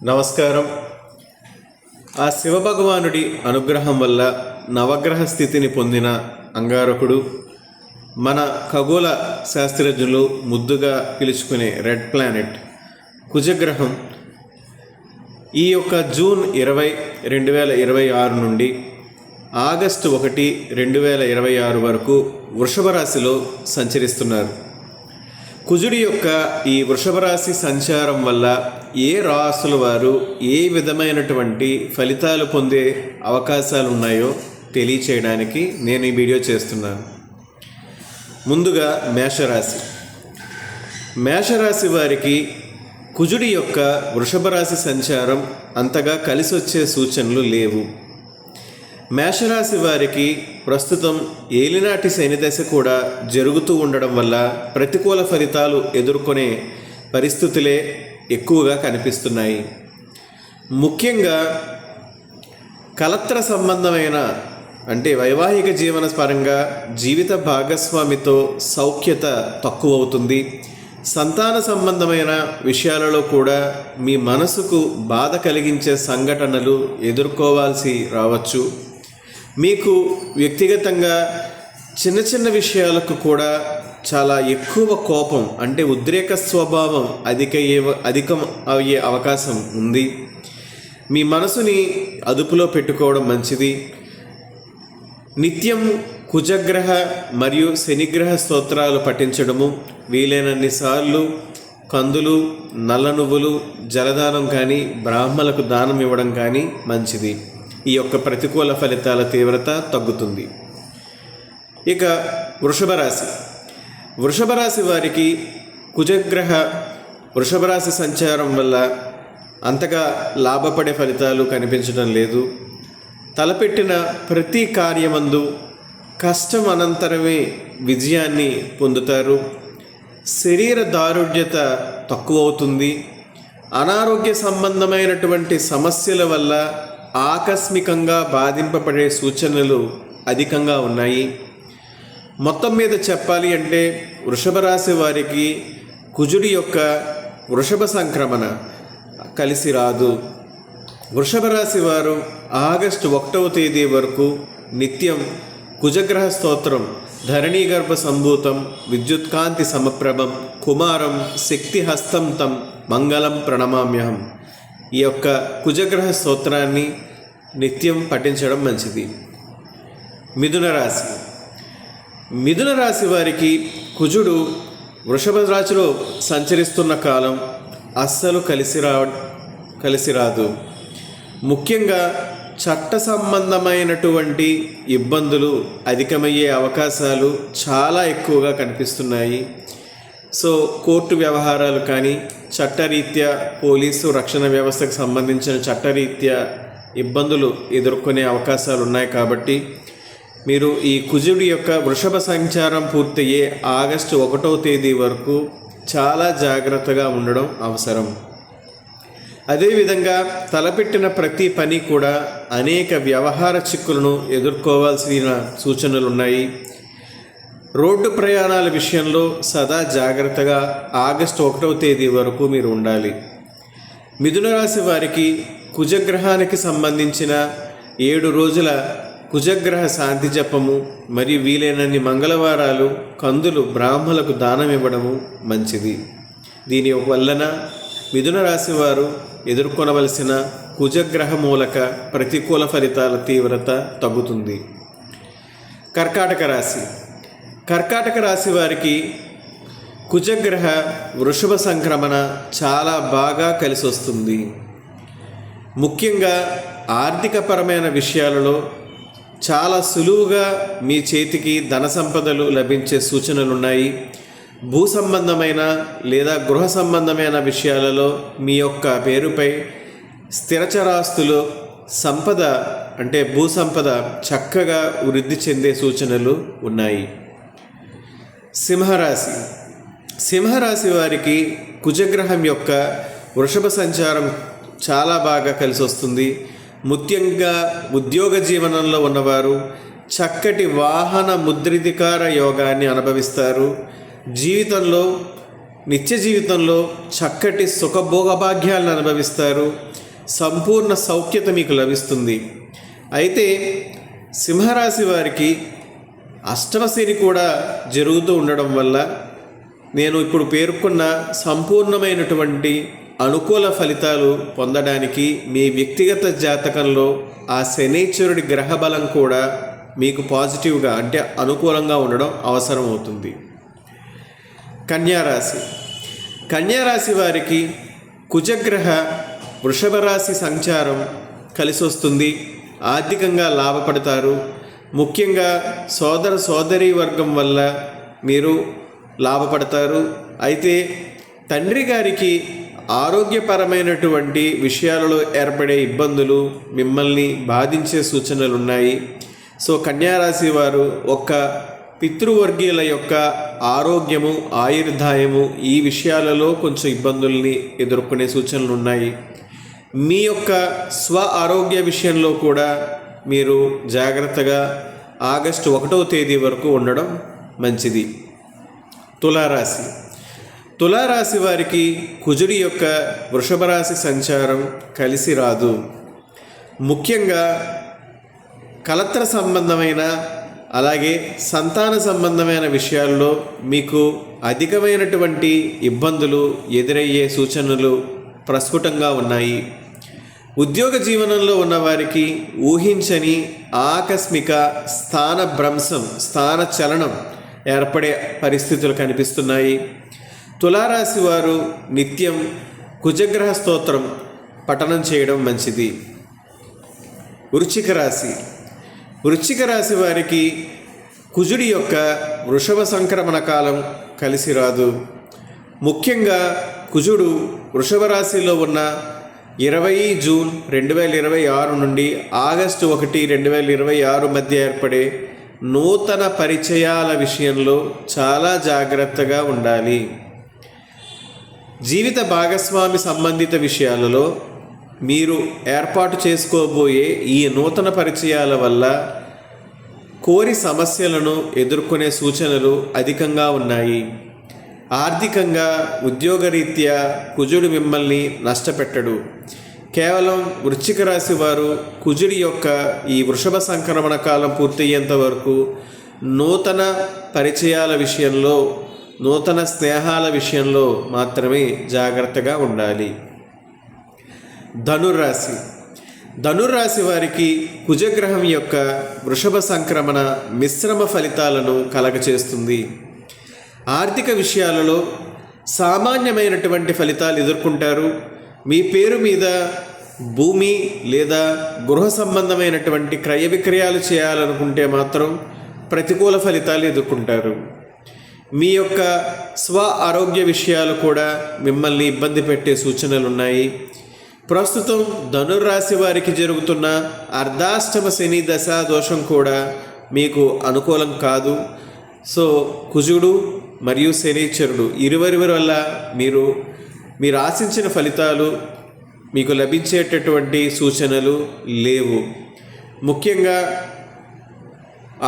నమస్కారం. ఆ శివభగవానుడి అనుగ్రహం వల్ల నవగ్రహ స్థితిని పొందిన అంగారకుడు మన ఖగోళ శాస్త్రజ్ఞులు ముద్దుగా పిలుచుకునే రెడ్ ప్లానెట్ కుజగ్రహం ఈ యొక్క జూన్ 20, 2026 నుండి ఆగస్టు 1, 2026 వరకు వృషభ రాశిలో సంచరిస్తున్నారు. కుజుడి యొక్క ఈ వృషభ రాశి సంచారం వల్ల ఏ రాశుల వారు ఏ విధమైనటువంటి ఫలితాలు పొందే అవకాశాలు ఉన్నాయో తెలియచేయడానికి నేను ఈ వీడియో చేస్తున్నాను. ముందుగా మేషరాశి వారికి కుజుడి యొక్క వృషభ రాశి సంచారం అంతగా కలిసి వచ్చే సూచనలు లేవు. మేషరాశి వారికి ప్రస్తుతం ఏలినాటి శనిదశ కూడా జరుగుతూ ఉండడం వల్ల ప్రతికూల ఫలితాలు ఎదుర్కొనే పరిస్థితులే ఎక్కువగా కనిపిస్తున్నాయి. ముఖ్యంగా కలత్ర సంబంధమైన అంటే వైవాహిక జీవన పరంగా జీవిత భాగస్వామితో సౌఖ్యత తక్కువవుతుంది. సంతాన సంబంధమైన విషయాలలో కూడా మీ మనసుకు బాధ కలిగించే సంఘటనలు ఎదుర్కోవాల్సి రావచ్చు. మీకు వ్యక్తిగతంగా చిన్న చిన్న విషయాలకు కూడా చాలా ఎక్కువ కోపం అంటే ఉద్రేక స్వభావం అధికం అయ్యే అవకాశం ఉంది. మీ మనసుని అదుపులో పెట్టుకోవడం మంచిది. నిత్యం కుజగ్రహ మరియు శనిగ్రహ స్తోత్రాలు పఠించడము, వీలైనన్ని సార్లు కందులు, నల్ల నువ్వులు జలదానం కానీ రాబ్రాహ్మణులకు దానం ఇవ్వడం కానీ మంచిది. ఈ యొక్క ప్రతికూల ఫలితాల తీవ్రత తగ్గుతుంది. ఇక వృషభ రాశి వారికి కుజగ్రహ వృషభ రాశి సంచారం వల్ల అంతగా లాభపడే ఫలితాలు కనిపించడం లేదు. తలపెట్టిన ప్రతి కార్యమందు కష్టం అనంతరమే విజయాన్ని పొందుతారు. శరీర దారుఢ్యత తక్కువవుతుంది. అనారోగ్య సంబంధమైనటువంటి సమస్యల వల్ల ఆకస్మికంగా బాధింపబడే సూచనలు అధికంగా ఉన్నాయి. మొత్తం మీద చెప్పాలి అంటే వృషభ రాశి వారికి కుజుడి యొక్క వృషభ సంక్రమణ కలిసి రాదు. వృషభ రాశి వారు ఆగస్టు 1వ తేదీ వరకు నిత్యం కుజగ్రహ స్తోత్రం ధరణీగర్భ సంభూతం విద్యుత్కాంతి సమప్రభం కుమారం శక్తిహస్తం తం మంగళం ప్రణమామ్యహం ఈ యొక్క కుజగ్రహ స్తోత్రాన్ని నిత్యం పఠించడం మంచిది. మిథున రాశి వారికి కుజుడు వృషభ రాశిలో సంచరిస్తున్న కాలం అస్సలు కలిసి రాదు. ముఖ్యంగా చట్ట సంబంధమైనటువంటి ఇబ్బందులు అధికమయ్యే అవకాశాలు చాలా ఎక్కువగా కనిపిస్తున్నాయి. సో కోర్టు వ్యవహారాలు కానీ చట్టరీత్యా పోలీసు రక్షణ వ్యవస్థకు సంబంధించిన చట్టరీత్యా ఇబ్బందులు ఎదుర్కొనే అవకాశాలు ఉన్నాయి. కాబట్టి మీరు ఈ కుజుడి యొక్క వృషభ సంచారం పూర్తయ్యే ఆగస్టు 1వ తేదీ వరకు చాలా జాగ్రత్తగా ఉండడం అవసరం. అదేవిధంగా తలపెట్టిన ప్రతి పని కూడా అనేక వ్యవహార చిక్కులను ఎదుర్కోవాల్సిన సూచనలు ఉన్నాయి. రోడ్డు ప్రయాణాల విషయంలో సదా జాగ్రత్తగా ఆగస్టు 1వ తేదీ వరకు మీరు ఉండాలి. మిథున రాశి వారికి కుజగ్రహానికి సంబంధించిన 7 రోజుల కుజగ్రహ శాంతి జపము మరియు వీలైనన్ని మంగళవారాలు కందులు బ్రాహ్మణులకు దానం ఇవ్వడము మంచిది. దీని వలన మిథున రాశి వారు ఎదుర్కొనవలసిన కుజగ్రహ మూలక ప్రతికూల ఫలితాల తీవ్రత తగ్గుతుంది. కర్కాటక రాశి వారికి కుజగ్రహ వృషభ సంక్రమణ చాలా బాగా కలిసి వస్తుంది. ముఖ్యంగా ఆర్థికపరమైన విషయాలలో చాలా సులువుగా మీ చేతికి ధన సంపదలు లభించే సూచనలున్నాయి. భూ సంబంధమైన లేదా గృహ సంబంధమైన విషయాలలో మీ యొక్క పేరుపై స్థిరచరాస్తులు సంపద అంటే భూ సంపద చక్కగా వృద్ధి చెందే సూచనలు ఉన్నాయి. సింహరాశి వారికి కుజగ్రహం యొక్క వృషభ సంచారం చాలా బాగా కలిసి వస్తుంది. ముఖ్యంగా ఉద్యోగ జీవనంలో ఉన్నవారు చక్కటి వాహన ముద్రిధికార యోగాన్ని అనుభవిస్తారు. నిత్య జీవితంలో చక్కటి సుఖభోగభాగ్యాలను అనుభవిస్తారు. సంపూర్ణ సౌఖ్యత మీకు లభిస్తుంది. అయితే సింహరాశి వారికి అష్టమ శని కూడా జరుగుతూ ఉండడం వల్ల నేను ఇప్పుడు పేర్కొన్న సంపూర్ణమైనటువంటి అనుకూల ఫలితాలు పొందడానికి మీ వ్యక్తిగత జాతకంలో ఆ శనైశ్వరుడి గ్రహబలం కూడా మీకు పాజిటివ్గా అంటే అనుకూలంగా ఉండడం అవసరం అవుతుంది. కన్యారాశి. కన్యారాశి వారికి కుజగ్రహ వృషభ రాశి సంచారం కలిసి వస్తుంది. ఆర్థికంగా లాభపడతారు. ముఖ్యంగా సోదర సోదరీ వర్గం వల్ల మీరు లాభపడతారు. అయితే తండ్రి గారికి ఆరోగ్యపరమైనటువంటి విషయాలలో ఏర్పడే ఇబ్బందులు మిమ్మల్ని బాధించే సూచనలు ఉన్నాయి. సో కన్యారాశి వారు ఒక్క పితృవర్గీయుల యొక్క ఆరోగ్యము, ఆయుర్దాయము ఈ విషయాలలో కొంచెం ఇబ్బందుల్ని ఎదుర్కొనే సూచనలు ఉన్నాయి. మీ యొక్క స్వ ఆరోగ్య విషయంలో కూడా మీరు జాగ్రత్తగా ఆగస్టు 1వ తేదీ వరకు ఉండడం మంచిది. తులారాశి. తులారాశి వారికి కుజుడి యొక్క వృషభ రాశి సంచారం కలిసి రాదు. ముఖ్యంగా కలత్ర సంబంధమైన అలాగే సంతాన సంబంధమైన విషయాల్లో మీకు అధికమైనటువంటి ఇబ్బందులు ఎదురయ్యే సూచనలు ప్రస్ఫుటంగా ఉన్నాయి. ఉద్యోగ జీవనంలో ఉన్నవారికి ఊహించని ఆకస్మిక స్థాన భ్రంశం, స్థాన చలనం ఏర్పడే పరిస్థితులు కనిపిస్తున్నాయి. తులారాశి వారు నిత్యం కుజగ్రహ స్తోత్రం పఠనం చేయడం మంచిది. వృశ్చిక రాశి. వృశ్చిక రాశి వారికి కుజుడి యొక్క వృషభ సంక్రమణ కాలం కలిసి రాదు. ముఖ్యంగా కుజుడు వృషభ రాశిలో ఉన్న 20 జూన్ 2026 నుండి ఆగస్టు 1, 2026 మధ్య ఏర్పడే నూతన పరిచయాల విషయంలో చాలా జాగ్రత్తగా ఉండాలి. జీవిత భాగస్వామి సంబంధిత విషయాలలో మీరు ఏర్పాటు చేసుకోబోయే ఈ నూతన పరిచయాల వల్ల కోరి సమస్యలను ఎదుర్కొనే సూచనలు అధికంగా ఉన్నాయి. ఆర్థికంగా ఉద్యోగరీత్యా కుజుడు మిమ్మల్ని నష్టపెట్టడు. కేవలం వృశ్చిక రాశి వారు కుజుడి యొక్క ఈ వృషభ సంక్రమణ కాలం పూర్తయ్యేంత వరకు నూతన పరిచయాల విషయంలో, నూతన స్నేహాల విషయంలో మాత్రమే జాగ్రత్తగా ఉండాలి. ధనుర్రాశి. ధనుర్రాశి వారికి కుజగ్రహం యొక్క వృషభ సంక్రమణ మిశ్రమ ఫలితాలను కలగచేస్తుంది. ఆర్థిక విషయాలలో సామాన్యమైనటువంటి ఫలితాలు ఎదుర్కొంటారు. మీ పేరు మీద భూమి లేదా గృహ సంబంధమైనటువంటి క్రయ విక్రయాలు చేయాలనుకుంటే మాత్రం ప్రతికూల ఫలితాలు ఎదుర్కొంటారు. మీ యొక్క స్వ ఆరోగ్య విషయాలు కూడా మిమ్మల్ని ఇబ్బంది పెట్టే సూచనలు ఉన్నాయి. ప్రస్తుతం ధనుర్రాశి వారికి జరుగుతున్న అర్ధాష్టమ శని దశా దోషం కూడా మీకు అనుకూలం కాదు. సో కుజుడు మరియు శనీశ్వరుడు ఇరువురి వల్ల మీరు ఆశించిన ఫలితాలు మీకు లభించేటటువంటి సూచనలు లేవు. ముఖ్యంగా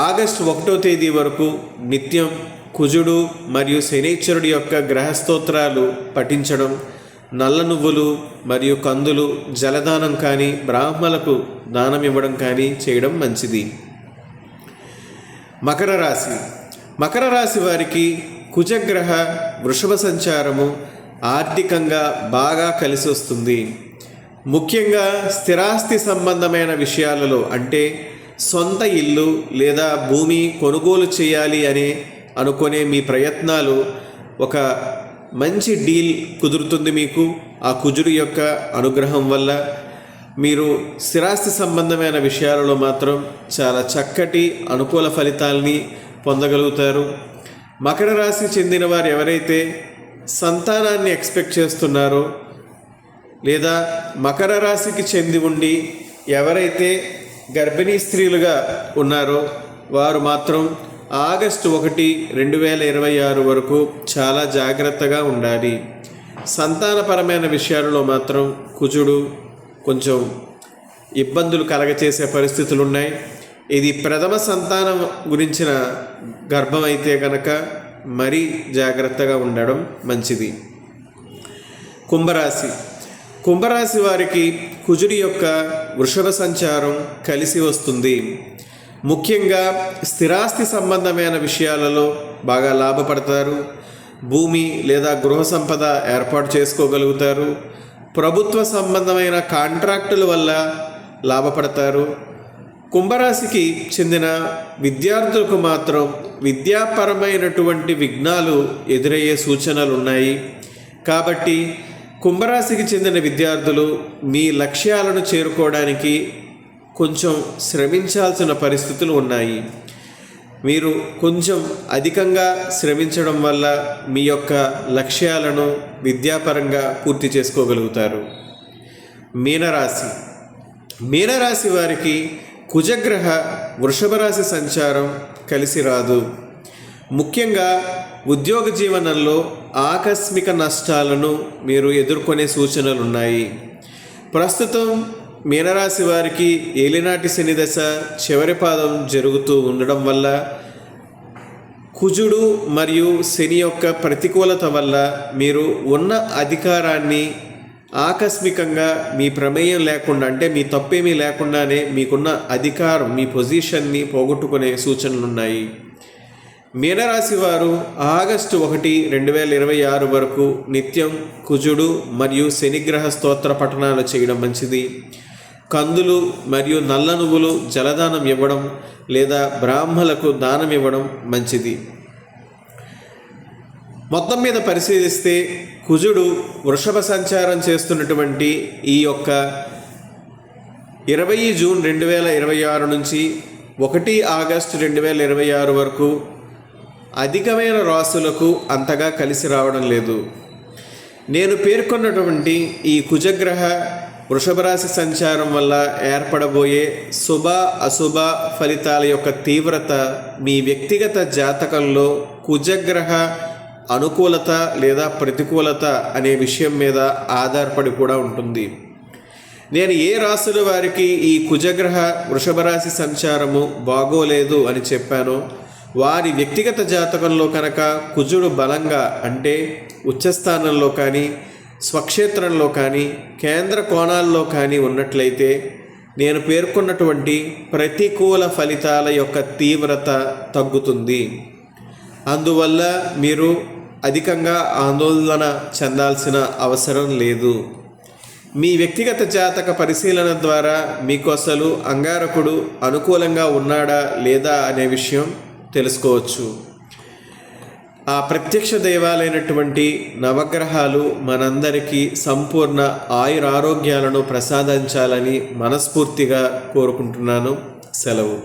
ఆగస్టు 1వ తేదీ వరకు నిత్యం కుజుడు మరియు శనీశ్వరుడి యొక్క గ్రహస్తోత్రాలు పఠించడం, నల్ల నువ్వులు మరియు కందులు జలదానం కానీ బ్రాహ్మణులకు దానం ఇవ్వడం కానీ చేయడం మంచిది. మకర రాశి. మకర రాశి వారికి కుజగ్రహ వృషభ సంచారము ఆర్థికంగా బాగా కలిసి వస్తుంది. ముఖ్యంగా స్థిరాస్తి సంబంధమైన విషయాలలో అంటే సొంత ఇల్లు లేదా భూమి కొనుగోలు చేయాలి అని అనుకునే మీ ప్రయత్నాలు ఒక మంచి డీల్ కుదురుతుంది మీకు. ఆ కుజుడు యొక్క అనుగ్రహం వల్ల మీరు స్థిరాస్తి సంబంధమైన విషయాలలో మాత్రం చాలా చక్కటి అనుకూల ఫలితాలని పొందగలుగుతారు. మకర రాశి చెందిన వారు ఎవరైతే సంతానాన్ని ఎక్స్పెక్ట్ చేస్తున్నారో లేదా మకర రాశికి చెంది ఉండి ఎవరైతే గర్భిణీ స్త్రీలుగా ఉన్నారో వారు మాత్రం ఆగస్టు 1, 2026 వరకు చాలా జాగ్రత్తగా ఉండాలి. సంతానపరమైన విషయాలలో మాత్రం కుజుడు కొంచెం ఇబ్బందులు కలగచేసే పరిస్థితులు ఉన్నాయి. ఇది ప్రథమ సంతానం గురించిన గర్భం అయితే కనుక మరీ జాగ్రత్తగా ఉండడం మంచిది. కుంభరాశి. కుంభరాశి వారికి కుజుడి యొక్క వృషభ సంచారం కలిసి వస్తుంది. ముఖ్యంగా స్థిరాస్తి సంబంధమైన విషయాలలో బాగా లాభపడతారు. భూమి లేదా గృహ సంపద ఏర్పాటు చేసుకోగలుగుతారు. ప్రభుత్వ సంబంధమైన కాంట్రాక్టుల వల్ల లాభపడతారు. కుంభరాశికి చెందిన విద్యార్థులకు మాత్రం విద్యాపరమైనటువంటి విఘ్నాలు ఎదురయ్యే సూచనలు ఉన్నాయి. కాబట్టి కుంభరాశికి చెందిన విద్యార్థులు మీ లక్ష్యాలను చేరుకోవడానికి కొంచెం శ్రమించాల్సిన పరిస్థితులు ఉన్నాయి. మీరు కొంచెం అధికంగా శ్రమించడం వల్ల మీ యొక్క లక్ష్యాలను విద్యాపరంగా పూర్తి చేసుకోగలుగుతారు. మీనరాశి వారికి కుజగ్రహ వృషభ రాశి సంచారం కలిసి రాదు. ముఖ్యంగా ఉద్యోగ జీవనంలో ఆకస్మిక నష్టాలను మీరు ఎదుర్కొనే సూచనలు ఉన్నాయి. ప్రస్తుతం మీనరాశి వారికి ఏలినాటి శని దశ చివరి పాదం జరుగుతూ ఉండడం వల్ల కుజుడు మరియు శని యొక్క ప్రతికూలత వల్ల మీరు ఉన్న అధికారాన్ని ఆకస్మికంగా మీ ప్రమేయం లేకుండా, అంటే మీ తప్పేమీ లేకుండానే మీకున్న అధికారం, మీ పొజిషన్ని పోగొట్టుకునే సూచనలు ఉన్నాయి. మీనరాశి వారు ఆగస్టు 1, 2026 వరకు నిత్యం కుజుడు మరియు శనిగ్రహ స్తోత్ర పఠనాలు చేయడం మంచిది. కందులు మరియు నల్ల నువ్వులు జలదానం ఇవ్వడం లేదా బ్రాహ్మణులకు దానం ఇవ్వడం మంచిది. మొత్తం మీద పరిశీలిస్తే కుజుడు వృషభ సంచారం చేస్తున్నటువంటి ఈ యొక్క 20 జూన్ 2026 నుంచి 1 ఆగస్టు 2026 వరకు అధికమైన రాశులకు అంతగా కలిసి రావడం లేదు. నేను పేర్కొన్నటువంటి ఈ కుజగ్రహ వృషభ రాశి సంచారం వల్ల ఏర్పడబోయే శుభ అశుభ ఫలితాల యొక్క తీవ్రత మీ వ్యక్తిగత జాతకంలో కుజగ్రహ అనుకూలత లేదా ప్రతికూలత అనే విషయం మీద ఆధారపడి కూడా ఉంటుంది. నేను ఏ రాశుల వారికి ఈ కుజగ్రహ వృషభ రాశి సంచారము బాగోలేదు అని చెప్పానో వారి వ్యక్తిగత జాతకంలో కనుక కుజుడు బలంగా, అంటే ఉచ్చస్థానంలో కానీ స్వక్షేత్రంలో కానీ కేంద్ర కోణాల్లో కానీ ఉన్నట్లయితే నేను పేర్కొన్నటువంటి ప్రతికూల ఫలితాల యొక్క తీవ్రత తగ్గుతుంది. అందువల్ల మీరు అధికంగా ఆందోళన చెందాల్సిన అవసరం లేదు. మీ వ్యక్తిగత జాతక పరిశీలన ద్వారా మీకు అసలు అంగారకుడు అనుకూలంగా ఉన్నాడా లేదా అనే విషయం తెలుసుకోవచ్చు. ఆ ప్రత్యక్ష దైవాలైనటువంటి నవగ్రహాలు మనందరికీ సంపూర్ణ ఆయురారోగ్యాలను ప్రసాదించాలని మనస్ఫూర్తిగా కోరుకుంటున్నాను. సెలవు.